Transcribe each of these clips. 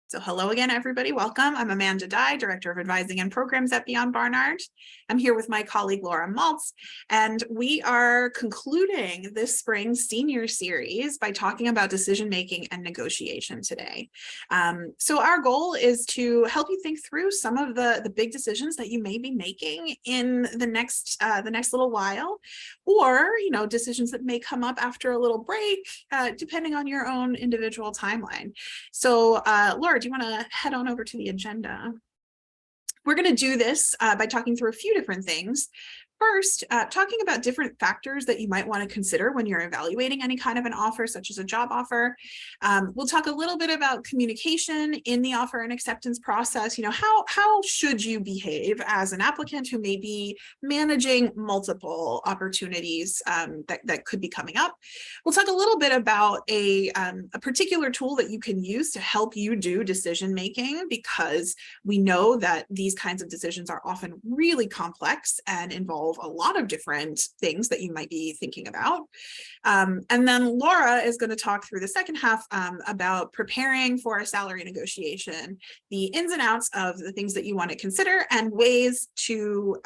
So hello again, everybody. Welcome. I'm Amanda Dye, Director of Advising and Programs at Beyond Barnard. I'm here with my colleague, Laura Maltz, and we are concluding this spring senior series by talking about decision-making and negotiation today. So our goal is to help you think through some of the big decisions that you may be making in the next little while, or decisions that may come up after a little break, depending on your own individual timeline. So Laura, do you want to head on over to the agenda? We're going to do this by talking through a few different things. First, talking about different factors that you might want to consider when you're evaluating any kind of an offer, such as a job offer. We'll talk a little bit about communication in the offer and acceptance process. How should you behave as an applicant who may be managing multiple opportunities that could be coming up. We'll talk a little bit about a particular tool that you can use to help you do decision making, because we know that these kinds of decisions are often really complex and involve a lot of different things that you might be thinking about. And then Laura is going to talk through the second half about preparing for a salary negotiation, the ins and outs of the things that you want to consider, and ways to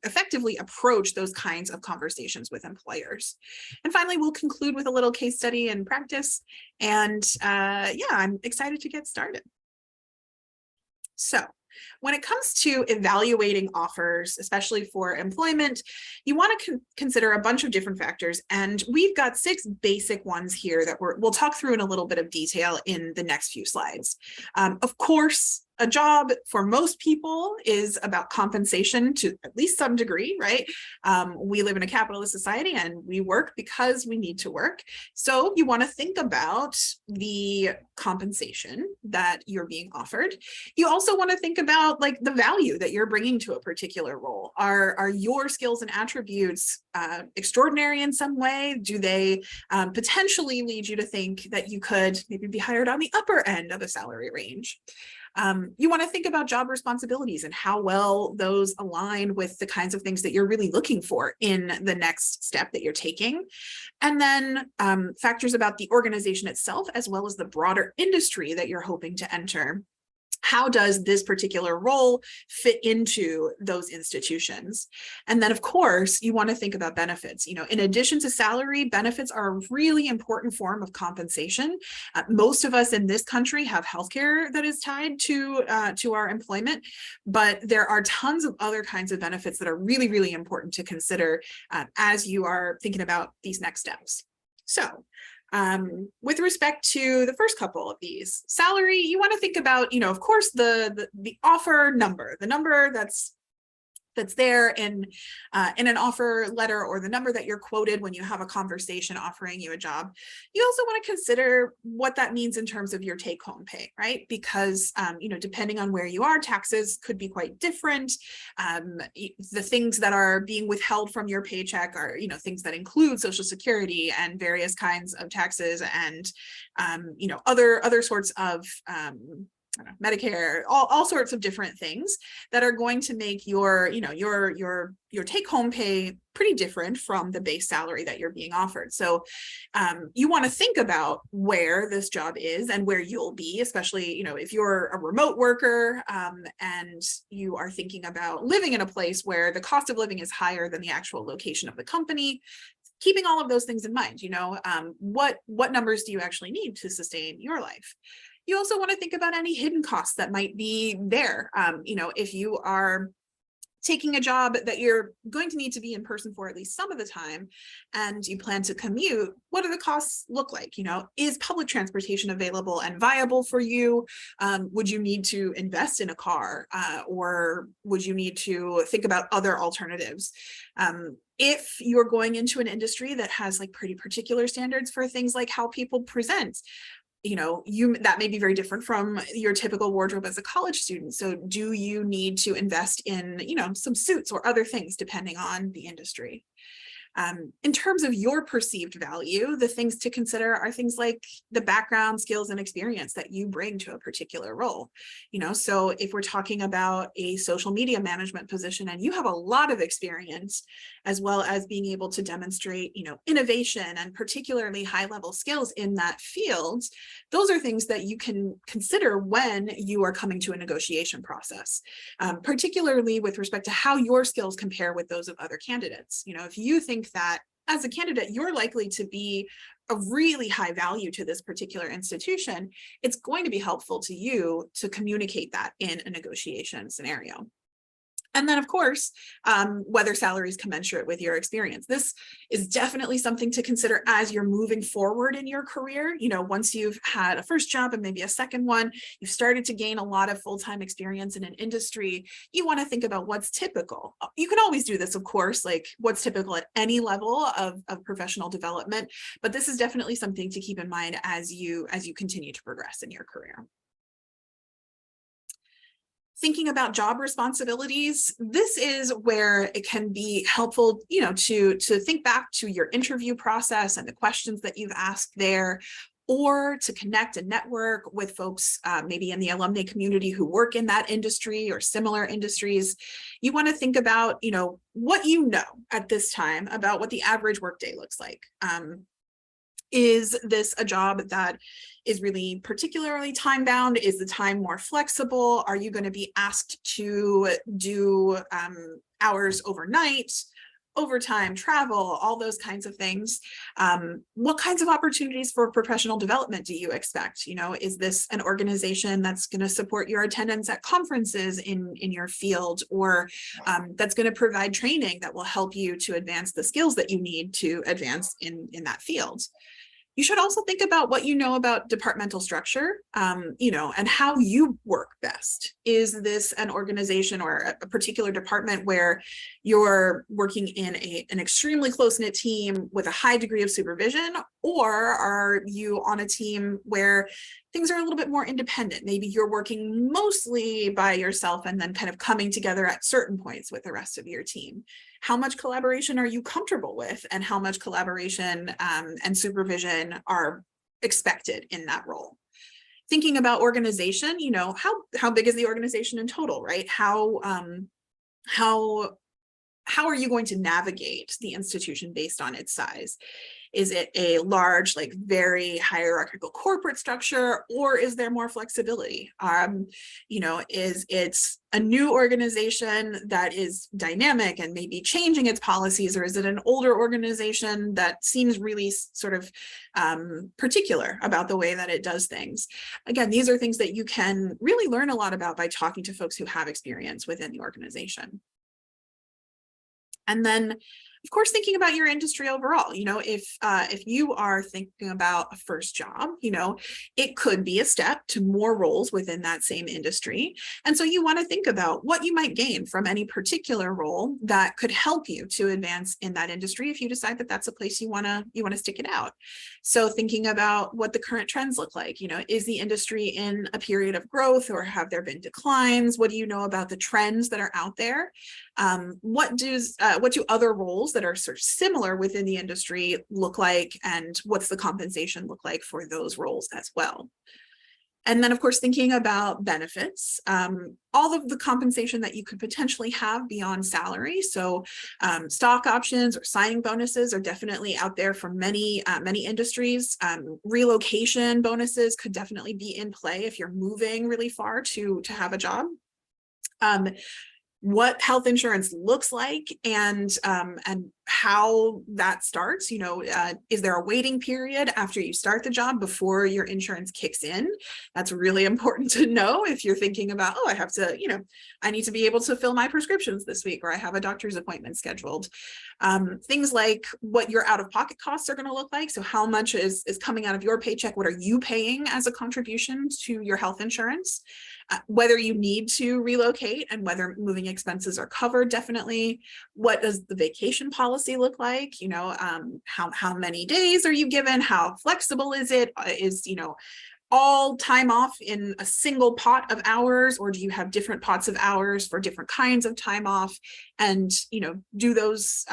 effectively approach those kinds of conversations with employers. And finally, we'll conclude with a little case study and practice. And yeah, I'm excited to get started. So when it comes to evaluating offers, especially for employment, you want to consider a bunch of different factors. And we've got 6 basic ones here that we'll talk through in a little bit of detail in the next few slides. Of course, a job for most people is about compensation to at least some degree, right? We live in a capitalist society and we work because we need to work. So you want to think about the compensation that you're being offered. You also want to think about the value that you're bringing to a particular role. Are your skills and attributes extraordinary in some way? Do they potentially lead you to think that you could maybe be hired on the upper end of a salary range? You want to think about job responsibilities and how well those align with the kinds of things that you're really looking for in the next step that you're taking. And then factors about the organization itself, as well as the broader industry that you're hoping to enter. How does this particular role fit into those institutions? And then, of course, you want to think about benefits. In addition to salary, benefits are a really important form of compensation. Most of us in this country have healthcare that is tied to our employment, but there are tons of other kinds of benefits that are really, really important to consider as you are thinking about these next steps. So, with respect to the first couple of these, salary, you want to think about, of course, the offer number, the number that's there in an offer letter, or the number that you're quoted when you have a conversation offering you a job. You also want to consider what that means in terms of your take-home pay, right? Because depending on where you are, taxes could be quite different. The things that are being withheld from your paycheck are things that include Social Security and various kinds of taxes, and other sorts of Medicare, all sorts of different things that are going to make your take-home pay pretty different from the base salary that you're being offered. So you want to think about where this job is and where you'll be, especially if you're a remote worker and you are thinking about living in a place where the cost of living is higher than the actual location of the company. Keeping all of those things in mind, what numbers do you actually need to sustain your life? You also want to think about any hidden costs that might be there. If you are taking a job that you're going to need to be in person for at least some of the time, and you plan to commute, what do the costs look like? Is public transportation available and viable for you? Would you need to invest in a car, or would you need to think about other alternatives? If you're going into an industry that has pretty particular standards for things like how people present, that may be very different from your typical wardrobe as a college student. So do you need to invest in, some suits or other things depending on the industry? In terms of your perceived value, the things to consider are things like the background, skills, and experience that you bring to a particular role. So if we're talking about a social media management position and you have a lot of experience, as well as being able to demonstrate, innovation and particularly high-level skills in that field, those are things that you can consider when you are coming to a negotiation process, particularly with respect to how your skills compare with those of other candidates. If you think that as a candidate, you're likely to be of really high value to this particular institution, it's going to be helpful to you to communicate that in a negotiation scenario. And then, of course, whether salary is commensurate with your experience. This is definitely something to consider as you're moving forward in your career. Once you've had a first job and maybe a second one, you've started to gain a lot of full-time experience in an industry, you want to think about what's typical. You can always do this, of course, like what's typical at any level of professional development, but this is definitely something to keep in mind as you continue to progress in your career. Thinking about job responsibilities, this is where it can be helpful, to think back to your interview process and the questions that you've asked there, or to connect and network with folks maybe in the alumni community who work in that industry or similar industries. You want to think about, what at this time about what the average workday looks like. Is this a job that is really particularly time bound? Is the time more flexible? Are you going to be asked to do hours overnight, overtime, travel, all those kinds of things? What kinds of opportunities for professional development do you expect? Is this an organization that's going to support your attendance at conferences in your field, or that's going to provide training that will help you to advance the skills that you need to advance in that field? You should also think about what you know about departmental structure, and how you work best. Is this an organization or a particular department where you're working in an extremely close-knit team with a high degree of supervision, or are you on a team where things are a little bit more independent? Maybe you're working mostly by yourself and then kind of coming together at certain points with the rest of your team. How much collaboration are you comfortable with, and how much collaboration and supervision are expected in that role? Thinking about organization, how big is the organization in total, right? How are you going to navigate the institution based on its size? Is it a large, very hierarchical corporate structure, or is there more flexibility? Is it a new organization that is dynamic and maybe changing its policies, or is it an older organization that seems really sort of particular about the way that it does things? Again, these are things that you can really learn a lot about by talking to folks who have experience within the organization. And then, of course, thinking about your industry overall. If you are thinking about a first job, it could be a step to more roles within that same industry. And so you want to think about what you might gain from any particular role that could help you to advance in that industry if you decide that that's a place you want to stick it out. So thinking about what the current trends look like. Is the industry in a period of growth, or have there been declines? What do you know about the trends that are out there? What do other roles that are sort of similar within the industry look like, and what's the compensation look like for those roles as well? And then, of course, thinking about benefits, all of the compensation that you could potentially have beyond salary. So stock options or signing bonuses are definitely out there for many industries. Relocation bonuses could definitely be in play if you're moving really far to have a job. What health insurance looks like, and how that starts. Is there a waiting period after you start the job before your insurance kicks in? That's really important to know if you're thinking about, I have to, I need to be able to fill my prescriptions this week, or I have a doctor's appointment scheduled. Things like what your out-of-pocket costs are going to look like. So how much is coming out of your paycheck? What are you paying as a contribution to your health insurance? Whether you need to relocate and whether moving expenses are covered, definitely. What does the vacation policy look like? How many days are you given? How flexible is it? all time off in a single pot of hours, or do you have different pots of hours for different kinds of time off? And, do those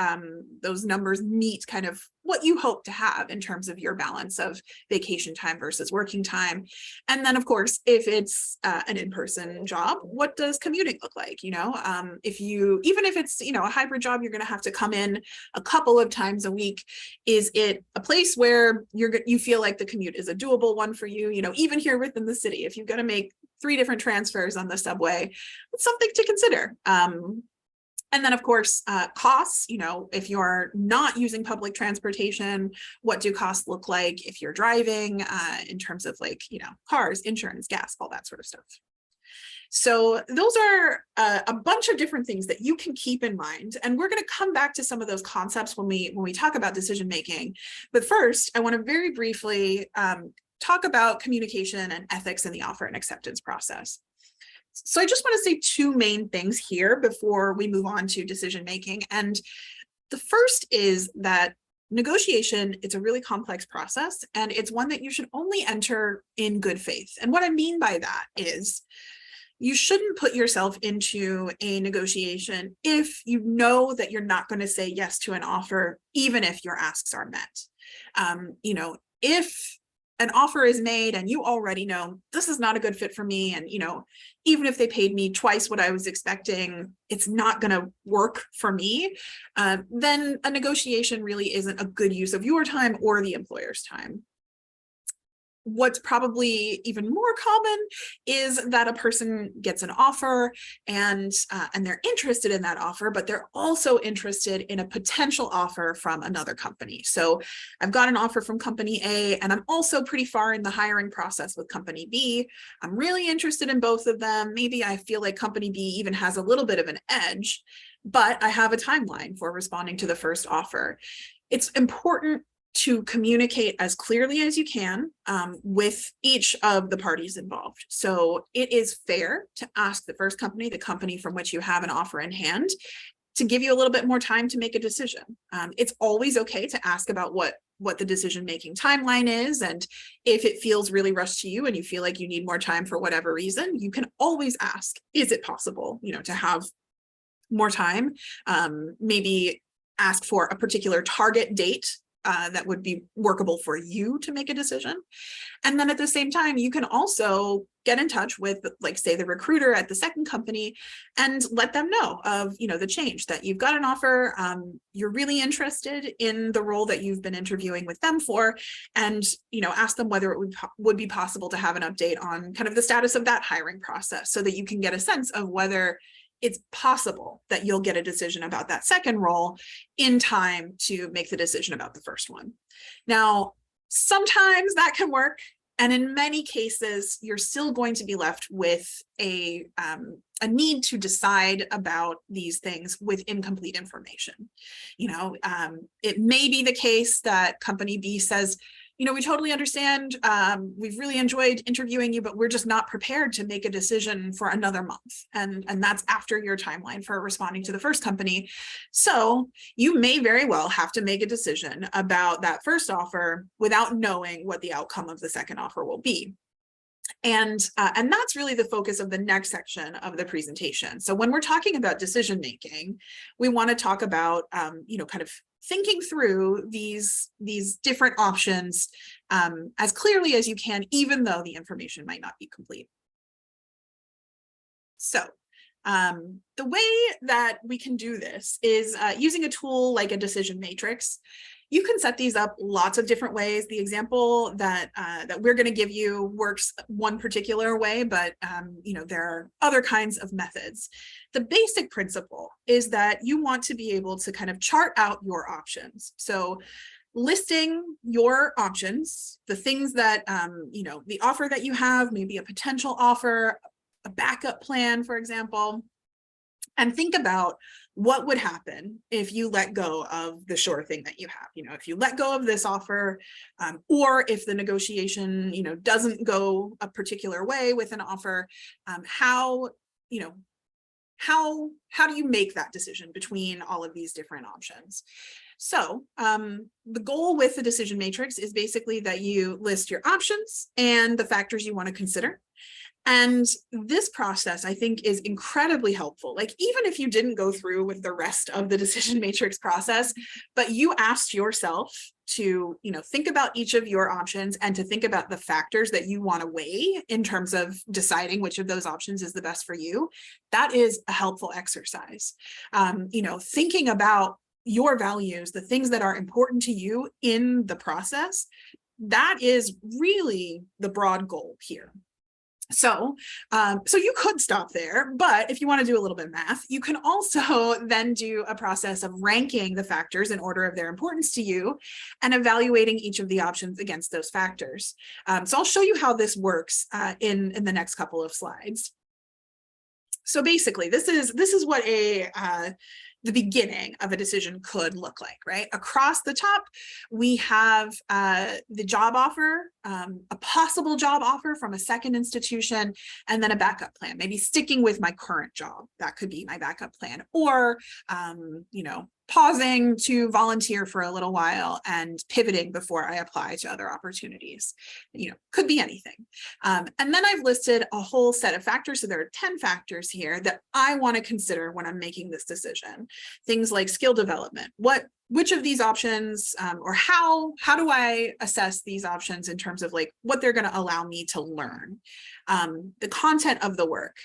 numbers meet kind of what you hope to have in terms of your balance of vacation time versus working time? And then, of course, if it's an in-person job, what does commuting look like? Even if it's, a hybrid job, you're going to have to come in a couple of times a week. Is it a place where you feel like the commute is a doable one for you? Even here within the city, if you've got to make 3 different transfers on the subway, it's something to consider. And then, of course, costs, if you're not using public transportation, what do costs look like if you're driving, in terms of cars, insurance, gas, all that sort of stuff. So those are a bunch of different things that you can keep in mind. And we're going to come back to some of those concepts when we talk about decision making. But first, I want to very briefly talk about communication and ethics in the offer and acceptance process. So I just want to say 2 main things here before we move on to decision making. And the first is that negotiation, it's a really complex process, and it's one that you should only enter in good faith. And what I mean by that is you shouldn't put yourself into a negotiation if you know that you're not going to say yes to an offer, even if your asks are met. If an offer is made and you already know this is not a good fit for me, and even if they paid me twice what I was expecting, it's not going to work for me, then a negotiation really isn't a good use of your time or the employer's time. What's probably even more common is that a person gets an offer and they're interested in that offer, but they're also interested in a potential offer from another company. So I've got an offer from company A, and I'm also pretty far in the hiring process with company B. I'm really interested in both of them. Maybe I feel like company B even has a little bit of an edge, but I have a timeline for responding to the first offer. It's important to communicate as clearly as you can with each of the parties involved. So it is fair to ask the first company, the company from which you have an offer in hand, to give you a little bit more time to make a decision. It's always okay to ask about what the decision-making timeline is, and if it feels really rushed to you and you feel like you need more time for whatever reason, you can always ask, is it possible, to have more time? Maybe ask for a particular target date that would be workable for you to make a decision. And then at the same time, you can also get in touch with, say, the recruiter at the second company and let them know of, the change, that you've got an offer, you're really interested in the role that you've been interviewing with them for, and, ask them whether it would be possible to have an update on kind of the status of that hiring process, so that you can get a sense of whether it's possible that you'll get a decision about that second role in time to make the decision about the first one. Now, sometimes that can work, and in many cases, you're still going to be left with a need to decide about these things with incomplete information. It may be the case that company B says, we totally understand. We've really enjoyed interviewing you, but we're just not prepared to make a decision for another month. And that's after your timeline for responding to the first company. So you may very well have to make a decision about that first offer without knowing what the outcome of the second offer will be. And that's really the focus of the next section of the presentation. So when we're talking about decision making, we want to talk about, kind of thinking through these different options as clearly as you can, even though the information might not be complete. So the way that we can do this is using a tool like a decision matrix. You can set these up lots of different ways. The example that we're going to give you works one particular way, but there are other kinds of methods. The basic principle is that you want to be able to kind of chart out your options. So listing your options, the things that, the offer that you have, maybe a potential offer, a backup plan, for example, and think about what would happen if you let go of the sure thing that you have. If you let go of this offer, or if the negotiation, doesn't go a particular way with an offer, how do you make that decision between all of these different options? So the goal with the decision matrix is basically that you list your options and the factors you want to consider. And this process, I think, is incredibly helpful. Like, even if you didn't go through with the rest of the decision matrix process, but you asked yourself to, think about each of your options and to think about the factors that you want to weigh in terms of deciding which of those options is the best for you, that is a helpful exercise. Thinking about your values, the things that are important to you in the process, that is really the broad goal here. So you could stop there, but if you want to do a little bit of math, you can also then do a process of ranking the factors in order of their importance to you and evaluating each of the options against those factors. So I'll show you how this works in the next couple of slides. So basically, this is what the beginning of a decision could look like, right? Across the top, we have the job offer, a possible job offer from a second institution, and then a backup plan, maybe sticking with my current job. That could be my backup plan, or, pausing to volunteer for a little while and pivoting before I apply to other opportunities. Could be anything. And then I've listed a whole set of factors. So there are 10 factors here that I want to consider when I'm making this decision. Things like skill development. Which of these options, or how do I assess these options in terms of like what they're going to allow me to learn? The content of the work.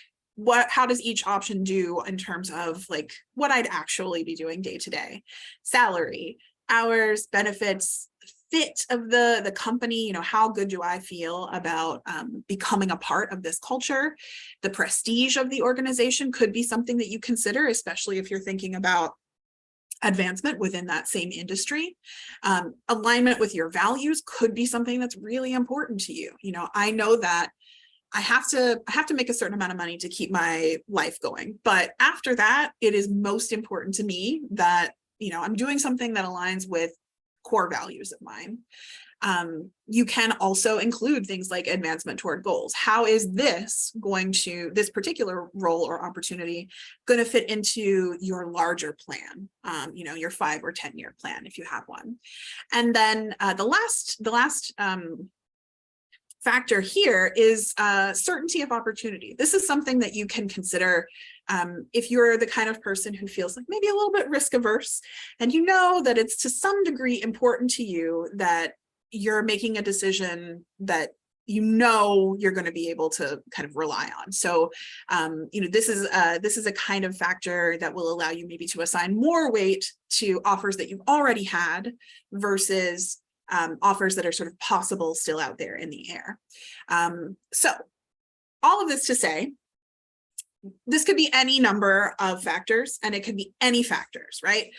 How does each option do in terms of like what I'd actually be doing day to day? Salary, hours, benefits, fit of the company, how good do I feel about becoming a part of this culture? The prestige of the organization could be something that you consider, especially if you're thinking about advancement within that same industry. Alignment with your values could be something that's really important to you. I know that I have to make a certain amount of money to keep my life going. But after that, it is most important to me that, I'm doing something that aligns with core values of mine. You can also include things like advancement toward goals. How is this particular role or opportunity going to fit into your larger plan? Your 5 or 10 year plan, if you have one. And then the last factor here is certainty of opportunity. This is something that you can consider if you're the kind of person who feels like maybe a little bit risk averse, and that it's to some degree important to you that you're making a decision that you're going to be able to kind of rely on. So this is a kind of factor that will allow you maybe to assign more weight to offers that you've already had versus offers that are sort of possible still out there in the air. So all of this to say, this could be any number of factors, and it could be any factors, right?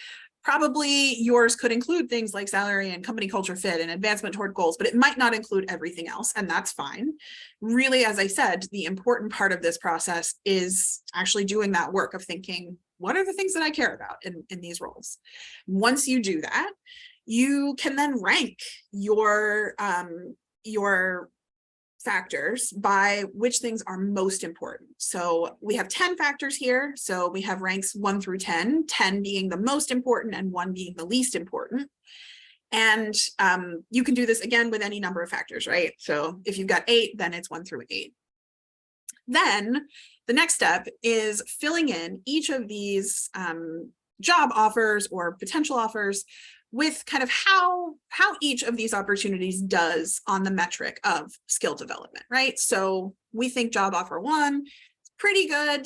Probably yours could include things like salary and company culture fit and advancement toward goals, but it might not include everything else, and that's fine. Really, as I said, the important part of this process is actually doing that work of thinking, what are the things that I care about in these roles? Once you do that, you can then rank your factors by which things are most important. So we have 10 factors here. So we have ranks 1 through 10, 10 being the most important and 1 being the least important. And you can do this again with any number of factors, right? So if you've got 8, then it's 1 through 8. Then the next step is filling in each of these job offers or potential offers with kind of how each of these opportunities does on the metric of skill development, right? So we think job offer 1 is pretty good.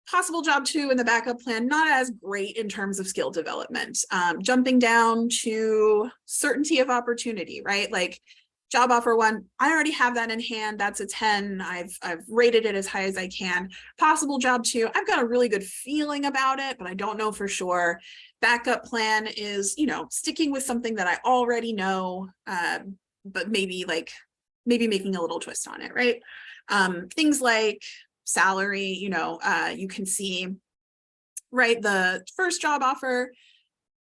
Possible job 2 in the backup plan, not as great in terms of skill development. Jumping down to certainty of opportunity, right? Like job offer 1, I already have that in hand. That's a 10. I've rated it as high as I can. Possible job 2, I've got a really good feeling about it, but I don't know for sure. Backup plan is, sticking with something that I already know, but maybe making a little twist on it, right? Things like salary, you can see, right, the first job offer,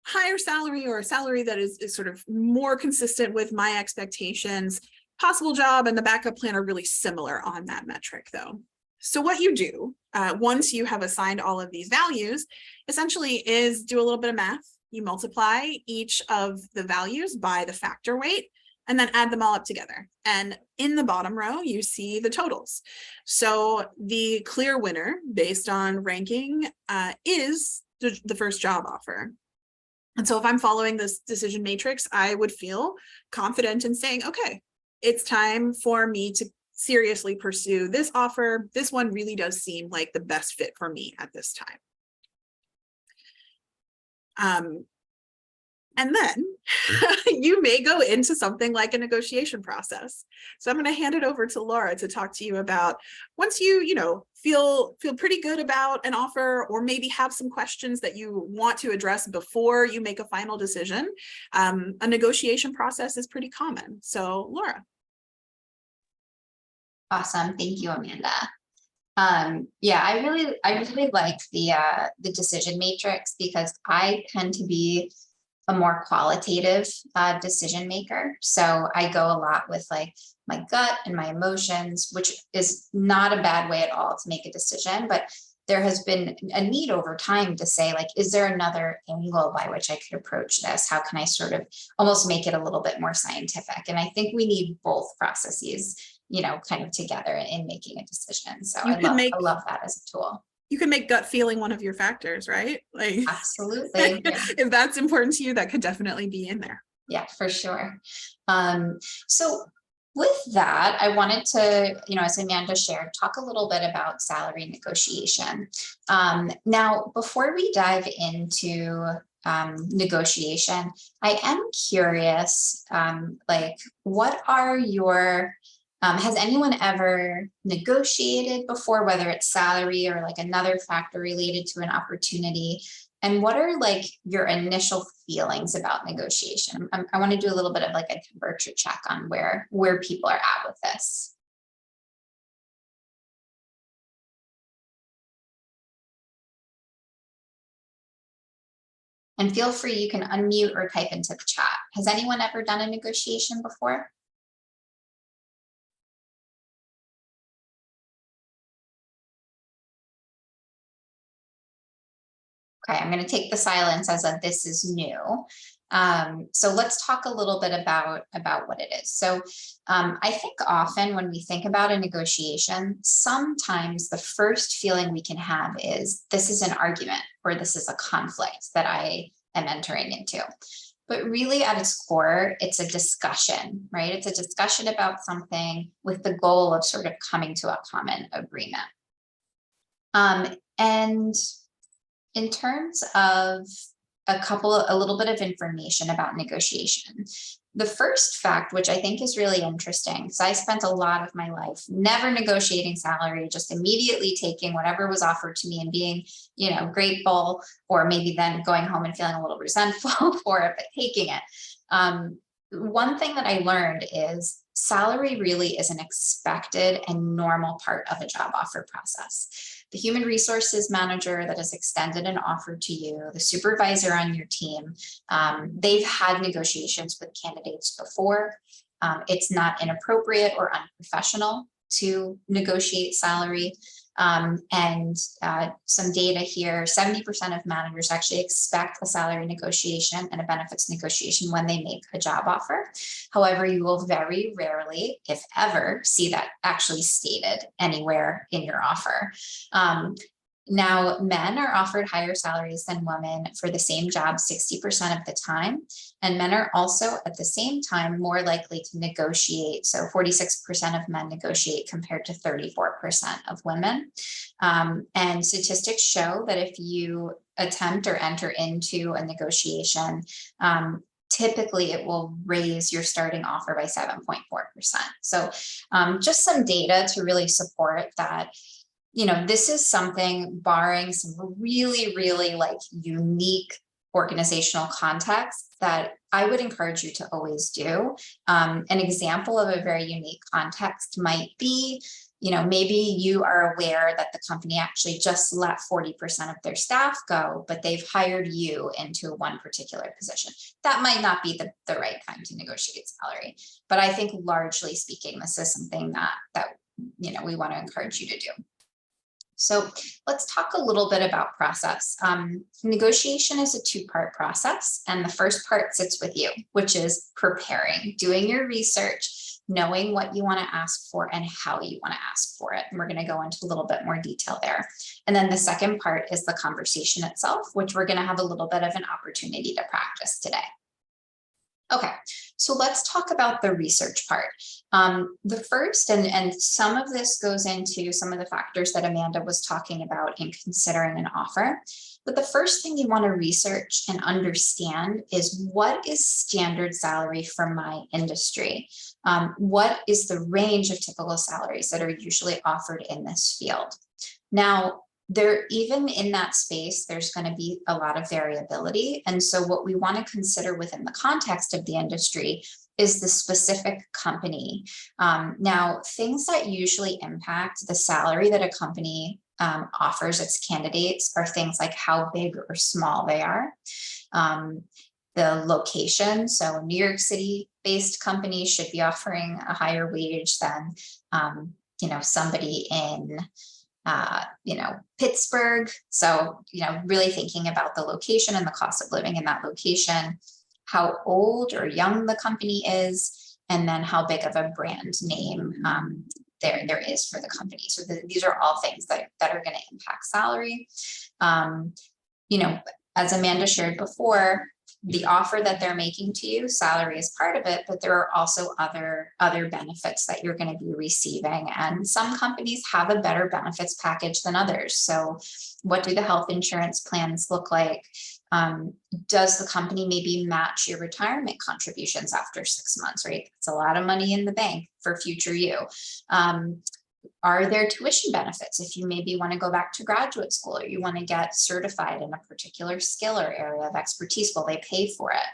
higher salary or a salary that is sort of more consistent with my expectations. Possible job and the backup plan are really similar on that metric though. So what you do once you have assigned all of these values essentially is do a little bit of math you multiply each of the values by the factor weight, and then add them all up together. And in the bottom row, you see the totals. So the clear winner based on ranking is the first job offer. And so if I'm following this decision matrix, I would feel confident in saying, okay, it's time for me to seriously pursue this offer. This one really does seem like the best fit for me at this time. And then you may go into something like a negotiation process. So I'm going to hand it over to Laura to talk to you about, once you feel pretty good about an offer, or maybe have some questions that you want to address before you make a final decision. A negotiation process is pretty common. So Laura. Awesome. Thank you, Amanda. Yeah, I really like the decision matrix, because I tend to be a more qualitative decision maker. So I go a lot with like my gut and my emotions, which is not a bad way at all to make a decision. But there has been a need over time to say, like, is there another angle by which I could approach this? How can I sort of almost make it a little bit more scientific? And I think we need both processes, kind of together in making a decision. So I love that as a tool. You can make gut feeling one of your factors, right? Like, absolutely. Yeah. If that's important to you, that could definitely be in there. Yeah, for sure. So with that, I wanted to, as Amanda shared, talk a little bit about salary negotiation. Now, before we dive into negotiation, I am curious, what are your has anyone ever negotiated before, whether it's salary or like another factor related to an opportunity? And what are like your initial feelings about negotiation? I want to do a little bit of like a temperature check on where people are at with this. And feel free, you can unmute or type into the chat. Has anyone ever done a negotiation before? Okay, I'm going to take the silence as a this is new. So let's talk a little bit about what it is. So I think often when we think about a negotiation, sometimes the first feeling we can have is this is an argument, or this is a conflict that I am entering into. But really at its core, it's a discussion, right? It's a discussion about something with the goal of sort of coming to a common agreement. And in terms of a little bit of information about negotiation, the first fact, which I think is really interesting, because I spent a lot of my life never negotiating salary, just immediately taking whatever was offered to me and being, grateful, or maybe then going home and feeling a little resentful for it, but taking it. One thing that I learned is salary really is an expected and normal part of a job offer process. The human resources manager that has extended an offer to you, the supervisor on your team, they've had negotiations with candidates before. It's not inappropriate or unprofessional to negotiate salary. And some data here, 70% of managers actually expect a salary negotiation and a benefits negotiation when they make a job offer. However, you will very rarely, if ever, see that actually stated anywhere in your offer. Now, men are offered higher salaries than women for the same job 60% of the time. And men are also at the same time more likely to negotiate. So 46% of men negotiate compared to 34% of women. And statistics show that if you attempt or enter into a negotiation, typically it will raise your starting offer by 7.4%. So just some data to really support that. This is something, barring some really, really like unique organizational context, that I would encourage you to always do. An example of a very unique context might be, maybe you are aware that the company actually just let 40% of their staff go, but they've hired you into one particular position. That might not be the right time to negotiate salary. But I think largely speaking, this is something that we want to encourage you to do. So let's talk a little bit about process. Negotiation is a two-part process, and the first part sits with you, which is preparing, doing your research, knowing what you want to ask for and how you want to ask for it. And we're going to go into a little bit more detail there. And then the second part is the conversation itself, which we're going to have a little bit of an opportunity to practice today. Okay, so let's talk about the research part. The first, and some of this goes into some of the factors that Amanda was talking about in considering an offer. But the first thing you want to research and understand is, what is standard salary for my industry? What is the range of typical salaries that are usually offered in this field? Now, even in that space, there's going to be a lot of variability. And so what we want to consider within the context of the industry is the specific company. Now, things that usually impact the salary that a company offers its candidates are things like how big or small they are, the location. So a New York City based company should be offering a higher wage than somebody in Pittsburgh. So, really thinking about the location and the cost of living in that location, how old or young the company is, and then how big of a brand name there is for the company. So these are all things that are going to impact salary. As Amanda shared before, the offer that they're making to you, salary is part of it, but there are also other benefits that you're going to be receiving. And some companies have a better benefits package than others. So what do the health insurance plans look like? Does the company maybe match your retirement contributions after 6 months, right? It's a lot of money in the bank for future you. Are there tuition benefits if you maybe want to go back to graduate school, or you want to get certified in a particular skill or area of expertise? Will they pay for it?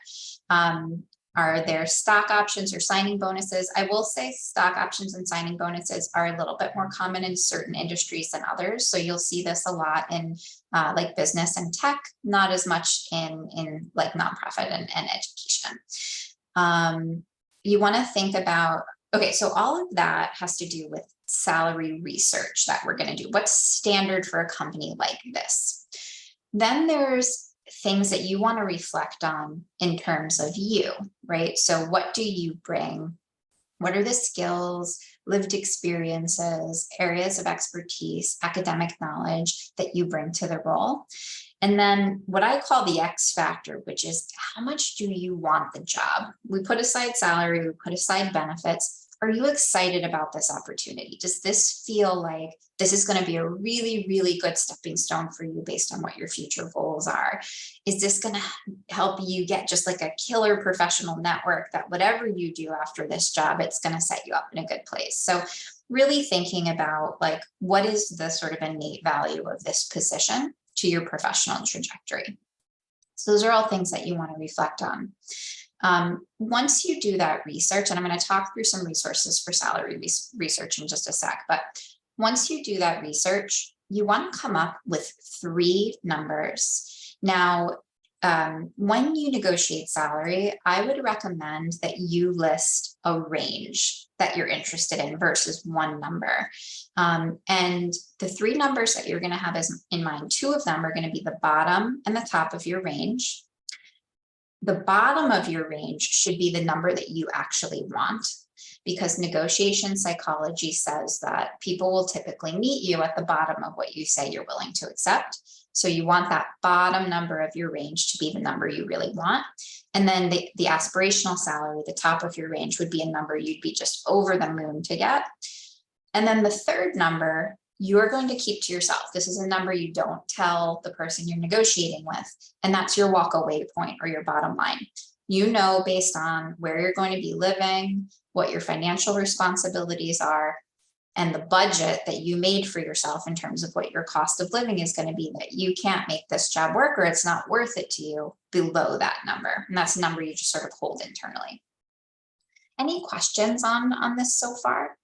Are there stock options or signing bonuses? I will say stock options and signing bonuses are a little bit more common in certain industries than others. So you'll see this a lot in like business and tech, not as much in like nonprofit and education. You want to think about, okay, so all of that has to do with salary research that we're going to do. What's standard for a company like this? Then there's things that you want to reflect on in terms of you, right? So what do you bring? What are the skills, lived experiences, areas of expertise, academic knowledge that you bring to the role? And then what I call the X factor, which is how much do you want the job? We put aside salary, we put aside benefits. Are you excited about this opportunity? Does this feel like this is going to be a really, really good stepping stone for you based on what your future goals are? Is this going to help you get just like a killer professional network that whatever you do after this job, it's going to set you up in a good place? So really thinking about like, what is the sort of innate value of this position to your professional trajectory? So those are all things that you want to reflect on. Once you do that research, and I'm going to talk through some resources for salary research in just a sec, but once you do that research, you want to come up with 3 numbers. Now, when you negotiate salary, I would recommend that you list a range that you're interested in versus one number. And the 3 numbers that you're going to have in mind, 2 of them are going to be the bottom and the top of your range. The bottom of your range should be the number that you actually want, because negotiation psychology says that people will typically meet you at the bottom of what you say you're willing to accept. So you want that bottom number of your range to be the number you really want. And then the aspirational salary, the top of your range, would be a number you'd be just over the moon to get. And then the third number, you're going to keep to yourself. This is a number you don't tell the person you're negotiating with, and that's your walk away point or your bottom line. You know, based on where you're going to be living, what your financial responsibilities are, and the budget that you made for yourself in terms of what your cost of living is going to be, that you can't make this job work or it's not worth it to you below that number. And that's a number you just sort of hold internally. Any questions on this so far?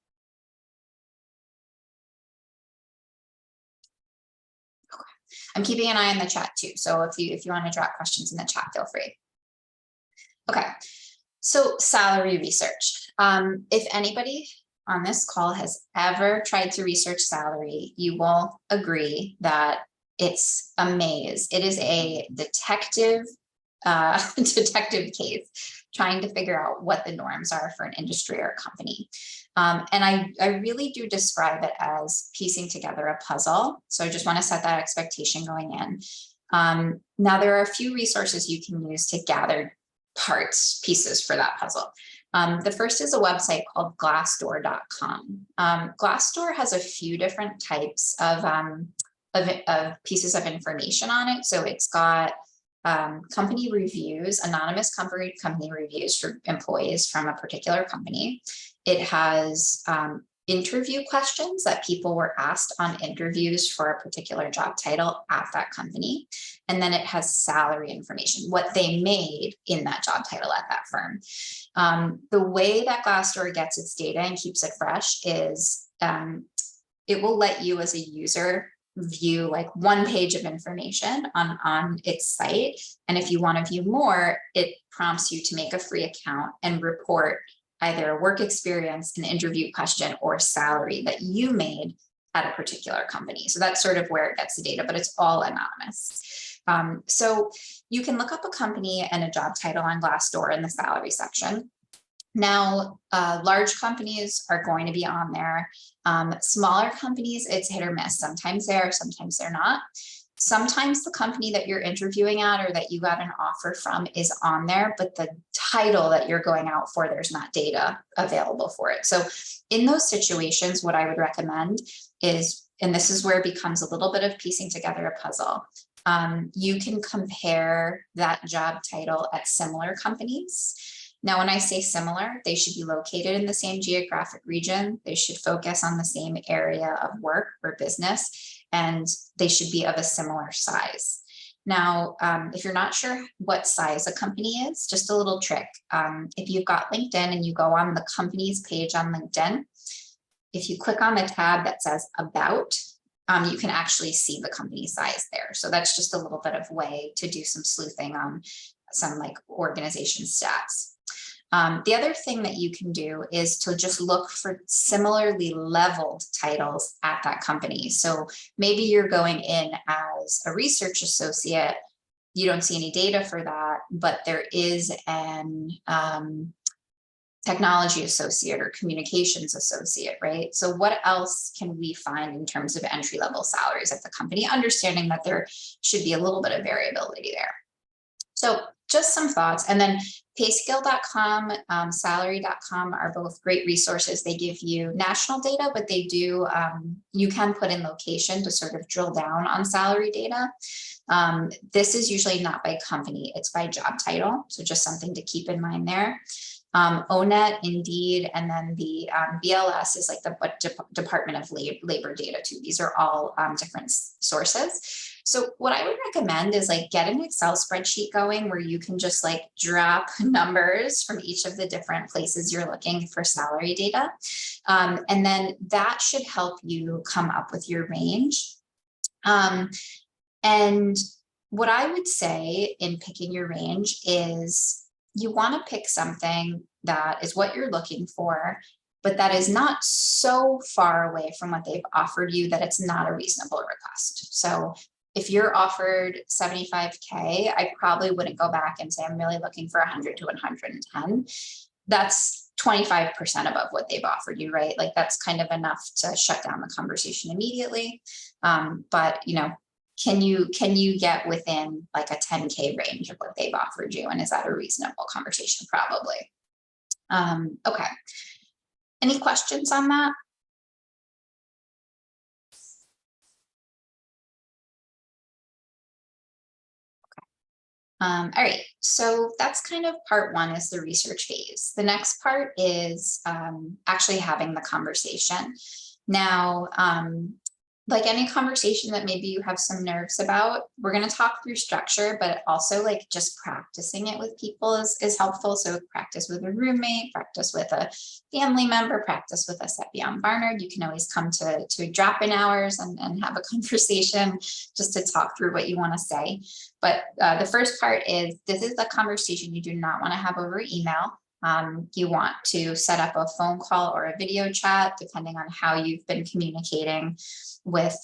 I'm keeping an eye on the chat too. So if you want to drop questions in the chat, feel free. Okay, so salary research. If anybody on this call has ever tried to research salary, you will agree that it's a maze. It is a detective detective case trying to figure out what the norms are for an industry or a company. And I really do describe it as piecing together a puzzle. So I just want to set that expectation going in. Now, there are a few resources you can use to gather pieces for that puzzle. The first is a website called glassdoor.com. Glassdoor has a few different types of pieces of information on it. So it's got company reviews, anonymous company reviews for employees from a particular company. It has interview questions that people were asked on interviews for a particular job title at that company. And then it has salary information, what they made in that job title at that firm. The way that Glassdoor gets its data and keeps it fresh is it will let you as a user view like one page of information on its site. And if you want to view more, it prompts you to make a free account and report either a work experience, an interview question, or salary that you made at a particular company. So that's sort of where it gets the data, but it's all anonymous. So you can look up a company and a job title on Glassdoor in the salary section. Now, large companies are going to be on there. Smaller companies, it's hit or miss. Sometimes they are, sometimes they're not. Sometimes the company that you're interviewing at or that you got an offer from is on there, but the title that you're going out for, there's not data available for it. So in those situations, what I would recommend is, and this is where it becomes a little bit of piecing together a puzzle, you can compare that job title at similar companies. Now, when I say similar, they should be located in the same geographic region. They should focus on the same area of work or business, and they should be of a similar size. Now, if you're not sure what size a company is, just a little trick. If you've got LinkedIn and you go on the company's page on LinkedIn, if you click on the tab that says About, you can actually see the company size there. So that's just a little bit of way to do some sleuthing on some like organization stats. The other thing that you can do is to just look for similarly leveled titles at that company. So maybe you're going in as a research associate, you don't see any data for that, but there is an technology associate or communications associate, right? So what else can we find in terms of entry-level salaries at the company, understanding that there should be a little bit of variability there. So just some thoughts. And then payscale.com, salary.com are both great resources. They give you national data, but they do, you can put in location to sort of drill down on salary data. This is usually not by company, it's by job title. So just something to keep in mind there. ONET, Indeed, and then the BLS is like the Department of Labor data too. These are all different sources. So what I would recommend is like get an Excel spreadsheet going where you can just like drop numbers from each of the different places you're looking for salary data. And then that should help you come up with your range. And what I would say in picking your range is you want to pick something that is what you're looking for, but that is not so far away from what they've offered you that it's not a reasonable request. So if you're offered 75K, I probably wouldn't go back and say, I'm really looking for 100 to 110. That's 25% above what they've offered you, right? Like that's kind of enough to shut down the conversation immediately. But you know, can you get within like a 10K range of what they've offered you? And is that a reasonable conversation? Probably. Okay. Any questions on that? All right, so that's kind of part one, is the research phase. The next part is actually having the conversation. Now, like any conversation that maybe you have some nerves about, we're going to talk through structure, but also like just practicing it with people is helpful. So practice with a roommate, practice with a family member, practice with us at Beyond Barnard. You can always come to drop-in hours and have a conversation just to talk through what you want to say. But the first part is, this is a conversation you do not want to have over email. You want to set up a phone call or a video chat, depending on how you've been communicating with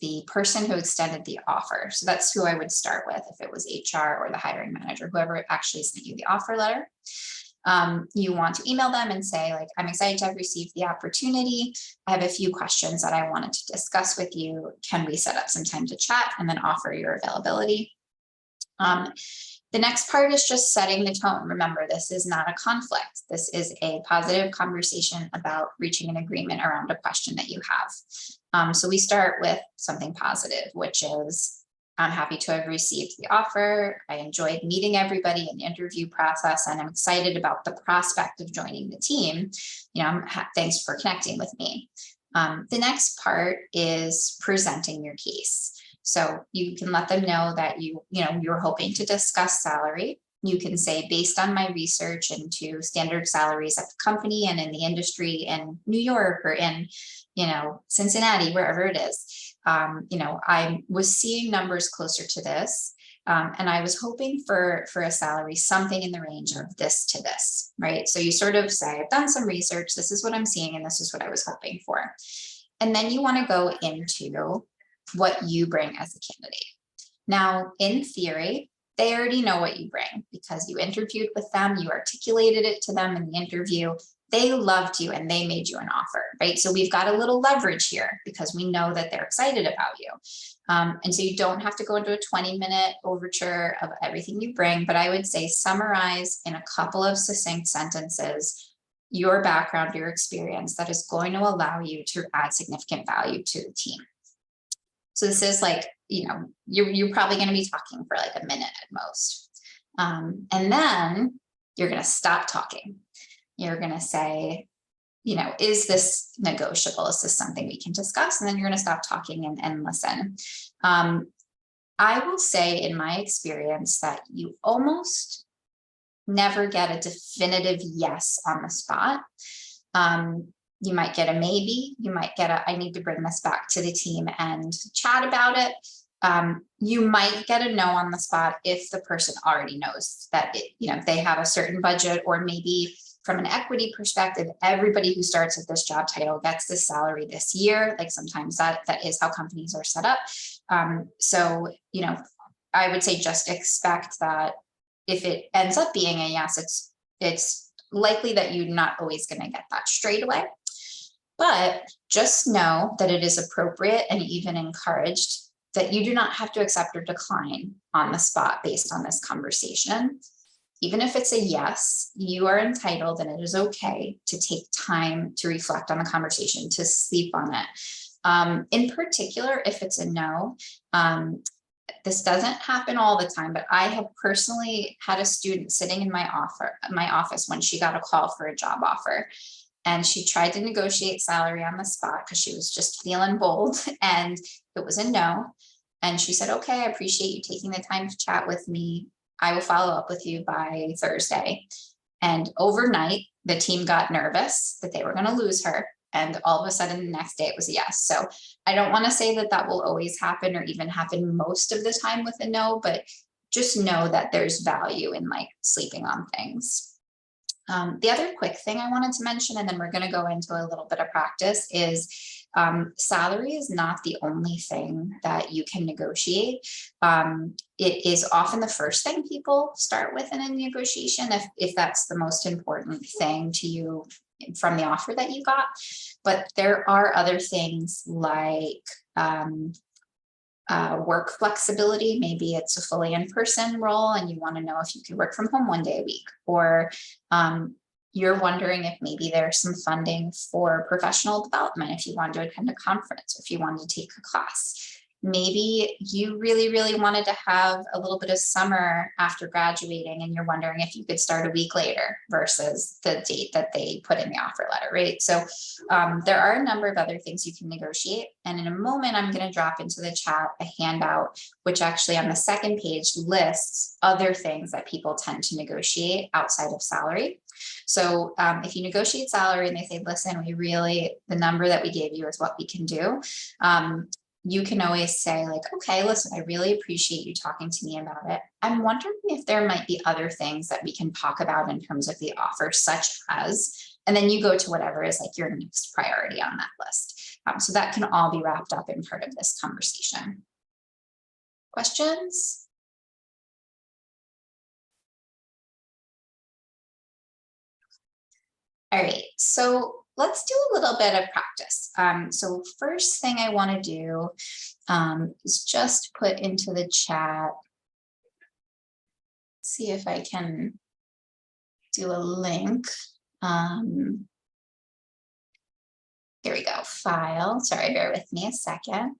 the person who extended the offer. So that's who I would start with if it was HR or the hiring manager, whoever actually sent you the offer letter. You want to email them and say, like, I'm excited to have received the opportunity. I have a few questions that I wanted to discuss with you. Can we set up some time to chat, and then offer your availability? The next part is just setting the tone. Remember, this is not a conflict. This is a positive conversation about reaching an agreement around a question that you have. So we start with something positive, which is, I'm happy to have received the offer. I enjoyed meeting everybody in the interview process, and I'm excited about the prospect of joining the team. Thanks for connecting with me. The next part is presenting your case. So you can let them know that you're hoping to discuss salary. You can say, based on my research into standard salaries at the company and in the industry in New York or in, Cincinnati, wherever it is, I was seeing numbers closer to this. And I was hoping for a salary, something in the range of this to this, right? So you sort of say, I've done some research, this is what I'm seeing, and this is what I was hoping for. And then you want to go into what you bring as a candidate. Now, in theory, they already know what you bring because you interviewed with them, you articulated it to them in the interview, they loved you and they made you an offer, right? So we've got a little leverage here because we know that they're excited about you. And so you don't have to go into a 20-minute overture of everything you bring, but I would say summarize in a couple of succinct sentences your background, your experience that is going to allow you to add significant value to the team. So this is like, you're probably going to be talking for like a minute at most. And then you're going to stop talking. You're going to say, is this negotiable? Is this something we can discuss? And then you're going to stop talking and listen. I will say in my experience that you almost never get a definitive yes on the spot. You might get a maybe, you might get I need to bring this back to the team and chat about it. You might get a no on the spot if the person already knows that they have a certain budget, or maybe from an equity perspective, everybody who starts at this job title gets this salary this year. Like sometimes that is how companies are set up. So, I would say just expect that if it ends up being a yes, it's likely that you're not always going to get that straight away. But just know that it is appropriate and even encouraged that you do not have to accept or decline on the spot based on this conversation. Even if it's a yes, you are entitled, and it is okay to take time to reflect on the conversation, to sleep on it. In particular, if it's a no, this doesn't happen all the time, but I have personally had a student sitting in my office when she got a call for a job offer. And she tried to negotiate salary on the spot because she was just feeling bold, and it was a no. And she said, okay, I appreciate you taking the time to chat with me. I will follow up with you by Thursday. And overnight, the team got nervous that they were going to lose her. And all of a sudden, the next day it was a yes. So I don't want to say that will always happen or even happen most of the time with a no, but just know that there's value in like sleeping on things. The other quick thing I wanted to mention, and then we're going to go into a little bit of practice, is salary is not the only thing that you can negotiate. It is often the first thing people start with in a negotiation, if that's the most important thing to you from the offer that you got. But there are other things like work flexibility. Maybe it's a fully in-person role and you want to know if you can work from home one day a week, or you're wondering if maybe there's some funding for professional development if you wanted to attend a conference, or if you wanted to take a class. Maybe you really, really wanted to have a little bit of summer after graduating and you're wondering if you could start a week later versus the date that they put in the offer letter, right? So there are a number of other things you can negotiate. And in a moment, I'm going to drop into the chat a handout, which actually on the second page lists other things that people tend to negotiate outside of salary. So if you negotiate salary and they say, listen, the number that we gave you is what we can do. you can always say like, okay, listen, I really appreciate you talking to me about it. I'm wondering if there might be other things that we can talk about in terms of the offer, such as, and then you go to whatever is like your next priority on that list. So that can all be wrapped up in part of this conversation. Questions? All right, so let's do a little bit of practice. So first thing I want to do is just put into the chat, see if I can do a link. Here we go, file. Sorry, bear with me a second.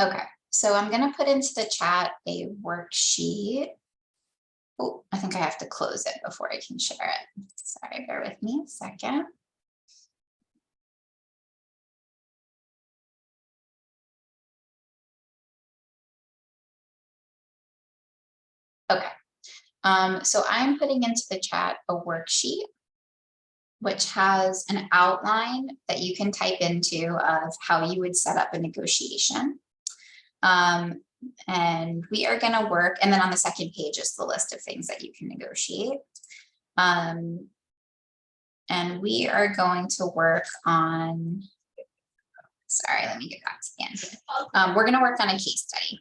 Okay, so I'm going to put into the chat a worksheet. Oh, I think I have to close it before I can share it. Sorry, bear with me a second. Okay, so I'm putting into the chat a worksheet which has an outline that you can type into of how you would set up a negotiation. And we are going to work, and then on the second page is the list of things that you can negotiate. And we are going to work on, sorry, let me get back to the end. We're going to work on a case study.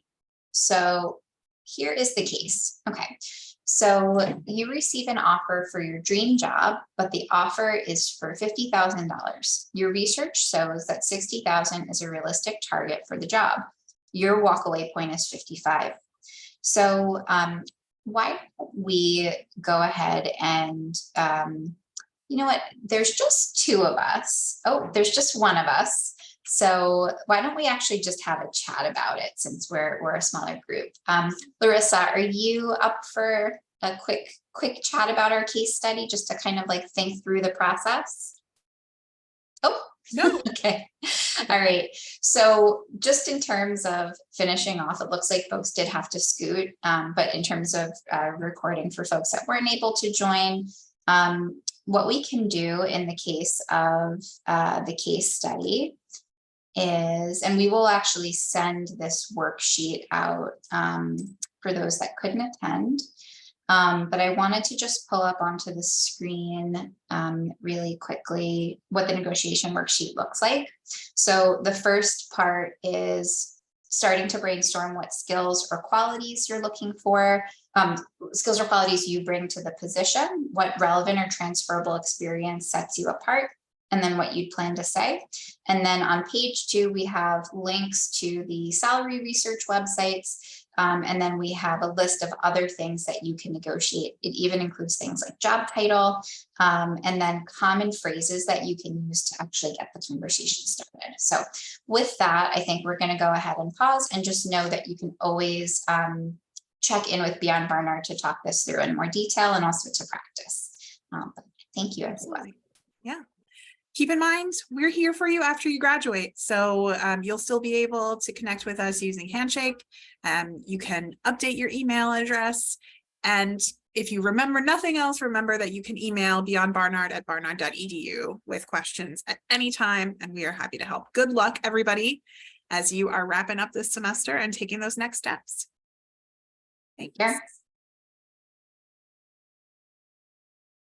So here is the case. Okay, so you receive an offer for your dream job, but the offer is for $50,000. Your research shows that $60,000 is a realistic target for the job. Your walkaway point is 55. So why don't we go ahead and, you know what, there's just two of us. Oh, there's just one of us. So why don't we actually just have a chat about it, since we're a smaller group. Larissa, are you up for a quick chat about our case study, just to kind of like think through the process? Oh, no. Okay. All right. So just in terms of finishing off, it looks like folks did have to scoot, but in terms of recording for folks that weren't able to join, what we can do in the case of the case study is, and we will actually send this worksheet out for those that couldn't attend. But I wanted to just pull up onto the screen really quickly what the negotiation worksheet looks like. So the first part is starting to brainstorm what skills or qualities you're looking for, skills or qualities you bring to the position, what relevant or transferable experience sets you apart, and then what you'd plan to say. And then on page 2, we have links to the salary research websites. And then we have a list of other things that you can negotiate. It even includes things like job title, and then common phrases that you can use to actually get the conversation started. So with that, I think we're going to go ahead and pause and just know that you can always check in with Beyond Barnard to talk this through in more detail and also to practice. But thank you, everyone. Yeah. Keep in mind, we're here for you after you graduate. So you'll still be able to connect with us using Handshake. You can update your email address. And if you remember nothing else, remember that you can email beyondbarnard@barnard.edu with questions at any time. And we are happy to help. Good luck, everybody, as you are wrapping up this semester and taking those next steps. Thank you.